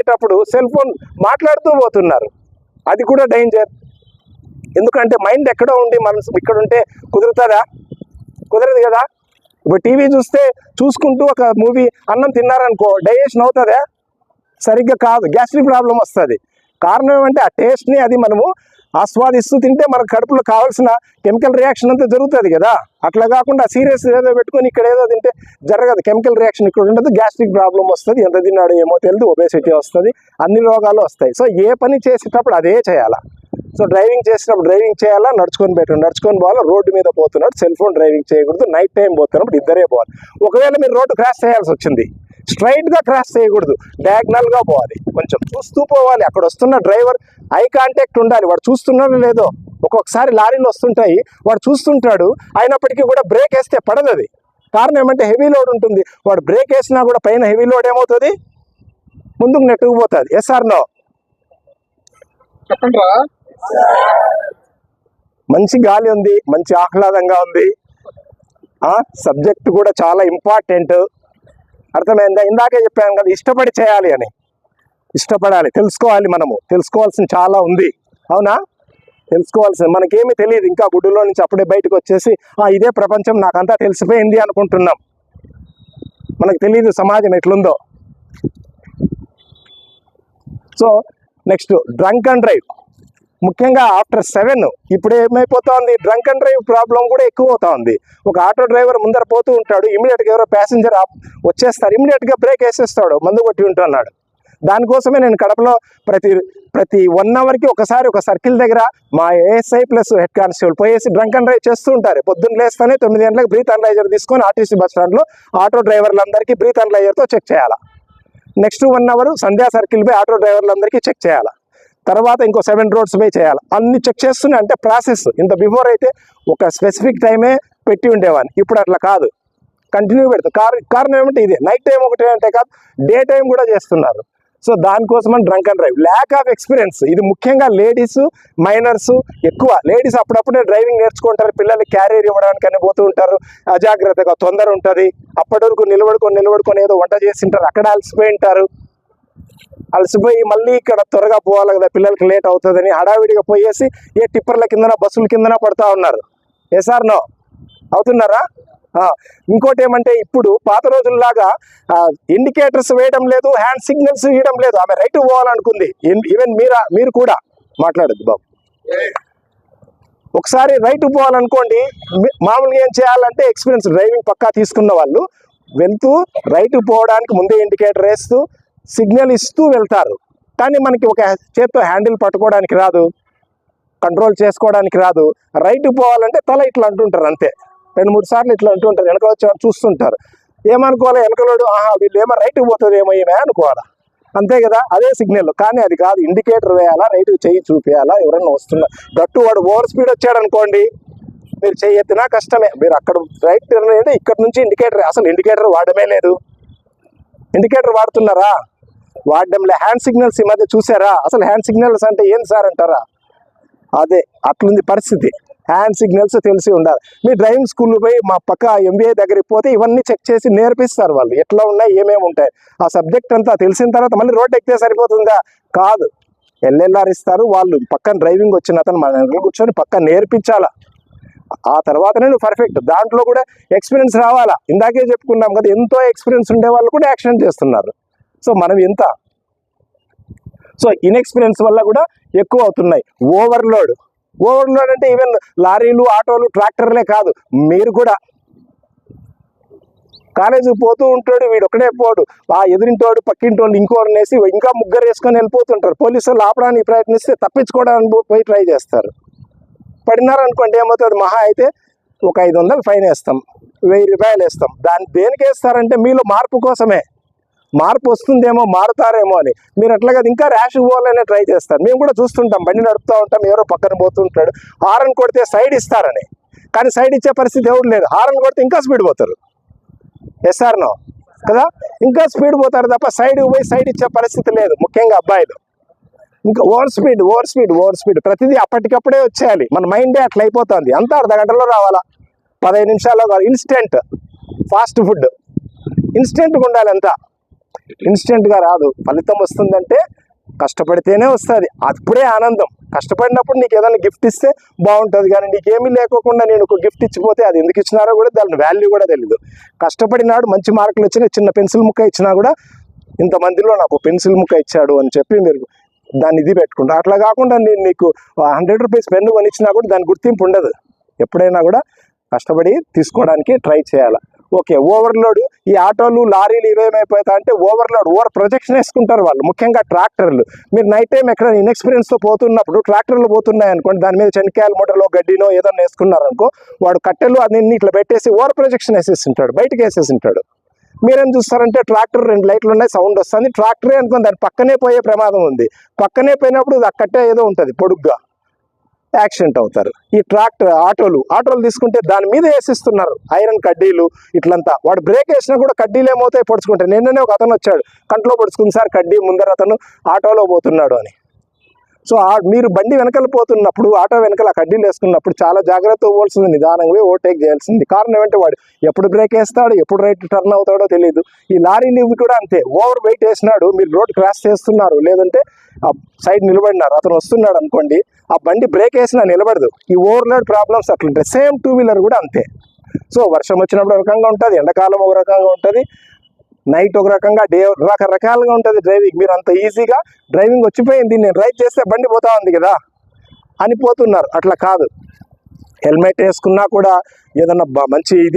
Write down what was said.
పోయేటప్పుడు cell phone మాట్లాడుతూ పోతున్నారు. అది కూడా డేంజర్. ఎందుకంటే మైండ్ ఎక్కడో ఉండి మనసు ఇక్కడ ఉంటే కుదురుతుందా? కుదరదు కదా. ఇప్పుడు టీవీ చూసుకుంటూ ఒక మూవీ అన్నం తిన్నారనుకో, డైజెషన్ అవుతుందా? సరిగ్గా కాదు, గ్యాస్ట్రిక్ ప్రాబ్లం వస్తుంది. కారణం ఏమంటే ఆ టేస్ట్ని అది మనము ఆస్వాదిస్తూ తింటే మన కడుపులో కావాల్సిన కెమికల్ రియాక్షన్ అంతా జరుగుతుంది కదా. అట్లా కాకుండా సీరియస్ ఏదో పెట్టుకొని ఇక్కడ ఏదో తింటే జరగదు. కెమికల్ రియాక్షన్ ఇక్కడ ఉండదు, గ్యాస్ట్రిక్ ప్రాబ్లం వస్తుంది, ఎంత తిన్నాడు ఏమో తెలియదు, ఒబేసిటీ వస్తుంది, అన్ని రోగాలు వస్తాయి. సో ఏ పని చేసేటప్పుడు అదే చేయాలా. సో డ్రైవింగ్ చేసినప్పుడు డ్రైవింగ్ చేయాలా, నడుచుకొని పోవాలా. రోడ్డు మీద పోతున్నాడు, సెల్ ఫోన్ డ్రైవింగ్ చేయకూడదు. నైట్ టైం పోతున్నప్పుడు ఇద్దరే పోవాలి. ఒకవేళ మీరు రోడ్డు క్రాస్ చేయాల్సి వచ్చింది, స్ట్రైట్గా క్రాస్ చేయకూడదు, డయాగ్నల్గా పోవాలి, కొంచెం చూస్తూ పోవాలి. అక్కడ వస్తున్న డ్రైవర్ ఐ కాంటాక్ట్ ఉండాలి, వాడు చూస్తున్నాడో లేదో. ఒక్కొక్కసారి లారీలు వస్తుంటాయి, వాడు చూస్తుంటాడు, అయినప్పటికీ కూడా బ్రేక్ వేస్తే పడదు అది. కారణం ఏమంటే హెవీ లోడ్ ఉంటుంది. వాడు బ్రేక్ వేసినా కూడా పైన హెవీ లోడ్ ఏమవుతుంది, ముందుకు నెట్టుకుపోతుంది. Yes or no? చెప్పండి. మంచి గాలి ఉంది, మంచి ఆహ్లాదంగా ఉంది. సబ్జెక్ట్ కూడా చాలా ఇంపార్టెంట్. అర్థమైందా? ఇందాకే చెప్పాను కదా, ఇష్టపడి చేయాలి అని. ఇష్టపడాలి, తెలుసుకోవాలి. మనము తెలుసుకోవాల్సిన చాలా ఉంది. అవునా? తెలుసుకోవాల్సింది. మనకేమీ తెలియదు ఇంకా, గుడ్డులో నుంచి అప్పుడే బయటకు వచ్చేసి ఇదే ప్రపంచం, నాకంతా తెలిసిపోయింది అనుకుంటున్నాం. మనకు తెలియదు సమాజం ఎట్లుందో. So next drunk and drive. ముఖ్యంగా ఆఫ్టర్ 7 ఇప్పుడు ఏమైపోతా ఉంది, డ్రంక్ అండ్ డ్రైవ్ ప్రాబ్లం కూడా ఎక్కువ అవుతా ఉంది. ఒక ఆటో డ్రైవర్ ముందర పోతూ ఉంటాడు, ఇమీడియట్గా ఎవరో ప్యాసింజర్ వచ్చేస్తారు, ఇమీడియట్గా బ్రేక్ వేసేస్తాడు, మందు కొట్టి ఉంటున్నాడు. దానికోసమే నేను కడపలో ప్రతి 1 అవర్కి ఒకసారి ఒక సర్కిల్ దగ్గర మా ఏఎస్ఐ ప్లస్ హెడ్ కానిస్టేబుల్ పోయేసి డ్రంక్ అండ్ డ్రైవ్ చేస్తూ ఉంటారు. పొద్దున్న లేస్తేనే 9 గంటలకు బ్రీత్ అనలైజర్ తీసుకొని ఆర్టీసీ బస్ స్టాండ్లో ఆటో డ్రైవర్లందరికీ బ్రీత్ అనలైజర్తో చెక్ చేయాలి. నెక్స్ట్ 1 అవర్ సంధ్యా సర్కిల్ పై ఆటో డ్రైవర్లందరికీ చెక్ చేయాలి. తర్వాత ఇంకో 7 రోడ్స్ పై చేయాలి. అన్ని చెక్ చేస్తూనే, అంటే ప్రాసెస్. ఇంత బిఫోర్ అయితే ఒక స్పెసిఫిక్ టైమే పెట్టి ఉండేవాడిని, ఇప్పుడు అట్లా కాదు, కంటిన్యూ పెడతారు. కారణం ఏమంటే ఇదే, నైట్ టైం ఒకటే అంటే కాదు, డే టైం కూడా చేస్తున్నారు. సో దానికోసమని drunk and drive. Lack of experience. ఇది ముఖ్యంగా లేడీస్, మైనర్స్ ఎక్కువ. లేడీస్ అప్పుడప్పుడే డ్రైవింగ్ నేర్చుకుంటారు, పిల్లలకి క్యారియర్ ఇవ్వడానికని పోతూ ఉంటారు, అజాగ్రత్తగా తొందర ఉంటుంది. అప్పటి వరకు నిలబడుకొని ఏదో వంట చేసింటారు, అక్కడ అలసిపోయి మళ్ళీ ఇక్కడ త్వరగా పోవాలి కదా, పిల్లలకి లేట్ అవుతుందని హడావిడిగా పోయేసి ఏ టిప్పర్ల కిందన బస్సుల కిందన పడుతూ ఉన్నారు. Yes or no? అవుతున్నారా? ఇంకోటి ఏమంటే, ఇప్పుడు పాత రోజుల్లాగా ఇండికేటర్స్ వేయడం లేదు, హ్యాండ్ సిగ్నల్స్ ఇవ్వడం లేదు. ఆమె రైట్ పోవాలనుకుంది. ఈవెన్ మీరు కూడా మాట్లాడద్దు బాబు. ఒకసారి రైట్ పోవాలనుకోండి, మామూలుగా ఏం చేయాలంటే, ఎక్స్పీరియన్స్ డ్రైవింగ్ పక్కా తీసుకున్న వాళ్ళు వెళ్తూ రైట్ పోవడానికి ముందే ఇండికేటర్ వేస్తూ సిగ్నల్ ఇస్తూ వెళ్తారు. కానీ మనకి ఒక చేత్తో హ్యాండిల్ పట్టుకోవడానికి రాదు, కంట్రోల్ చేసుకోవడానికి రాదు. రైట్ పోవాలంటే తల ఇట్లా అంటుంటారు అంతే, 2-3 సార్లు ఇట్లా అంటుంటారు. వెనక వచ్చి చూస్తుంటారు, ఏమనుకోవాలి, వెనకలోడు వీళ్ళు ఏమో రైట్ పోతుందేమో ఏమే అనుకోవాలా, అంతే కదా. అదే సిగ్నల్. కానీ అది కాదు, ఇండికేటర్ వేయాలా, రైట్ చెయ్యి చూపించాలా. ఎవరన్నా వస్తున్నా గట్టు వాడు ఓవర్ స్పీడ్ వచ్చాడు అనుకోండి, మీరు చెయ్యి ఎత్తినా కష్టమే. మీరు అక్కడ రైట్ అంటే ఇక్కడ నుంచి ఇండికేటర్ వాడమే లేదు. ఇండికేటర్ వాడుతున్నారా? వాడడంలే. హ్యాండ్ సిగ్నల్స్ ఈ మధ్య చూసారా? అసలు హ్యాండ్ సిగ్నల్స్ అంటే ఏం సార్ అంటారా? అదే అట్లుంది పరిస్థితి. హ్యాండ్ సిగ్నల్స్ తెలిసి ఉండాలి. మీ డ్రైవింగ్ స్కూల్ పోయి మా పక్క MBA దగ్గరికి పోతే ఇవన్నీ చెక్ చేసి నేర్పిస్తారు వాళ్ళు, ఎట్లా ఉన్నాయి, ఏమేమి ఉంటాయి. ఆ సబ్జెక్ట్ అంతా తెలిసిన తర్వాత మళ్ళీ రోడ్ ఎక్కితే సరిపోతుందా? కాదు, LLR ఇస్తారు వాళ్ళు. పక్కన డ్రైవింగ్ వచ్చిన అతను మన దగ్గర కూర్చొని పక్కన నేర్పించాలా. ఆ తర్వాతనే నువ్వు పర్ఫెక్ట్. దాంట్లో కూడా ఎక్స్పీరియన్స్ రావాలా. ఇందాకే చెప్పుకున్నాం కదా, ఎంతో ఎక్స్పీరియన్స్ ఉండే వాళ్ళు కూడా యాక్సిడెంట్ చేస్తున్నారు. సో మనం ఎంత, సో ఇన్ఎక్స్పీరియన్స్ వల్ల కూడా ఎక్కువ అవుతున్నాయి. ఓవర్లోడ్ అంటే ఈవెన్ లారీలు, ఆటోలు, ట్రాక్టర్లే కాదు, మీరు కూడా కాలేజీకి పోతూ ఉంటాడు, వీడు ఒక్కడే పోడు, ఎదురింటోడు పక్కింటోళ్ళు ఇంకోనేసి ఇంకా 3 వేసుకొని వెళ్ళిపోతుంటారు. పోలీసులు ఆపడానికి ప్రయత్నిస్తే తప్పించుకోవడానికి పోయి ట్రై చేస్తారు. పడినారనుకోండి, ఏమవుతుంది, మహా అయితే ఒక 500 ఫైన్ వేస్తాం, 1000 రూపాయలు వేస్తాం. దేనికి వేస్తారంటే మీలో మార్పు కోసమే. మార్పు వస్తుందేమో, మారుతారేమో అని. మీరు అట్లా కదా ఇంకా ర్యాష్ పోవాలనే ట్రై చేస్తారు. మేము కూడా చూస్తుంటాం, బండి నడుపుతూ ఉంటాం, ఎవరో పక్కన పోతుంటాడు, హారన్ కొడితే సైడ్ ఇస్తారని. కానీ సైడ్ ఇచ్చే పరిస్థితి ఎవరు లేదు, హారన్ కొడితే ఇంకా స్పీడ్ పోతారు. ఎస్ ఆర్ నో కదా? ఇంకా స్పీడ్ పోతారు తప్ప సైడ్ పోయి సైడ్ ఇచ్చే పరిస్థితి లేదు, ముఖ్యంగా అబ్బాయిలు. ఇంకా ఓవర్ స్పీడ్ ప్రతిదీ అప్పటికప్పుడే వచ్చేయాలి. మన మైండే అట్లా అయిపోతుంది. అంతా అర్ధగంటలో రావాలా, 15 నిమిషాల్లో కావాలి. ఇన్స్టెంట్ ఫాస్ట్ ఫుడ్ ఇన్స్టెంట్గా ఉండాలి అంతా. ఇన్స్టెంట్గా రాదు. ఫలితం వస్తుందంటే కష్టపడితేనే వస్తుంది, అప్పుడే ఆనందం. కష్టపడినప్పుడు నీకు ఏదైనా గిఫ్ట్ ఇస్తే బాగుంటుంది, కానీ నీకేమీ లేకోకుండా నేను ఒక గిఫ్ట్ ఇచ్చిపోతే అది ఎందుకు ఇచ్చినారో కూడా దాని వాల్యూ కూడా తెలీదు. కష్టపడినాడు, మంచి మార్కులు వచ్చినా, చిన్న పెన్సిల్ ముక్క ఇచ్చినా కూడా ఇంతమందిలో నాకు పెన్సిల్ ముక్క ఇచ్చాడు అని చెప్పి మీరు దాన్ని ఇది పెట్టుకుంటారు. అట్లా కాకుండా నేను నీకు 100 రూపీస్ పెన్ను కొనిచ్చినా కూడా దాని గుర్తింపు ఉండదు. ఎప్పుడైనా కూడా కష్టపడి తీసుకోవడానికి ట్రై చేయాలి. Okay, overload. ఈ ఆటోలు, లారీలు ఇవేమైపోతా అంటే ఓవర్ ప్రొజెక్షన్ వేసుకుంటారు వాళ్ళు, ముఖ్యంగా ట్రాక్టర్లు. మీరు నైట్ టైం ఎక్కడ ఇన్ఎక్స్పీరియన్స్తో పోతున్నప్పుడు ట్రాక్టర్లు పోతున్నాయి అనుకోండి, దాని మీద చెనక్కాయల మూటలో గడ్డినో ఏదైనా వేసుకున్నారనుకో, వాడు కట్టెలు అన్ని ఇట్లా పెట్టేసి ఓవర్ ప్రొజెక్షన్ వేసేసి ఉంటాడు, బయటకు వేసేసి ఉంటాడు. మీరేం చూస్తారంటే ట్రాక్టర్ 2 లైట్లు ఉన్నాయి, సౌండ్ వస్తుంది, ట్రాక్టరే అనుకుని దాని పక్కనే పోయే ప్రమాదం ఉంది. పక్కనే పోయినప్పుడు ఆ కట్టే ఏదో ఉంటుంది పొడుగ్గా, యాక్సిడెంట్ అవుతారు. ఈ ఆటోలు తీసుకుంటే దాని మీద వేసిస్తున్నారు ఐరన్ కడ్డీలు ఇట్లంతా. వాడు బ్రేక్ వేసినా కూడా కడ్డీలు ఏమవుతాయి, పొడుచుకుంటాయి. నిన్ననే ఒక అతను వచ్చాడు, కంట్లో పొడుచుకుంది సార్ కడ్డీ, ముందర అతను ఆటోలో పోతున్నాడు అని. సో మీరు బండి వెనకాల పోతున్నప్పుడు, ఆటో వెనకాల కడ్డీలు వేసుకున్నప్పుడు చాలా జాగ్రత్త పోవాల్సింది, నిదానంగా ఓవర్టేక్ చేయాల్సింది. కారణం ఏంటంటే వాడు ఎప్పుడు బ్రేక్ వేస్తాడు, ఎప్పుడు రైట్ టర్న్ అవుతాడో తెలియదు. ఈ లారీలు ఇవి కూడా అంతే, ఓవర్ వెయిట్ వేసినాడు, మీరు రోడ్ క్రాస్ చేస్తున్నారు, లేదంటే ఆ సైడ్ నిలబడినారు, అతను వస్తున్నాడు అనుకోండి, ఆ బండి బ్రేక్ వేసినా నిలబడదు. ఈ ఓవర్లోడ్ ప్రాబ్లమ్స్ అట్లుంటాయి. సేమ్ 2 వీలర్ కూడా అంతే. సో వర్షం వచ్చినప్పుడు ఒక రకంగా ఉంటుంది, ఎండాకాలం ఒక రకంగా ఉంటుంది, నైట్ ఒక రకంగా, డే రకరకాలుగా ఉంటుంది డ్రైవింగ్. మీరు అంత ఈజీగా డ్రైవింగ్ వచ్చిపోయింది, నేను రైడ్ చేస్తే బండి పోతా ఉంది కదా అని పోతున్నారు. అట్లా కాదు. హెల్మెట్ వేసుకున్నా కూడా ఏదన్నా మంచి ఇది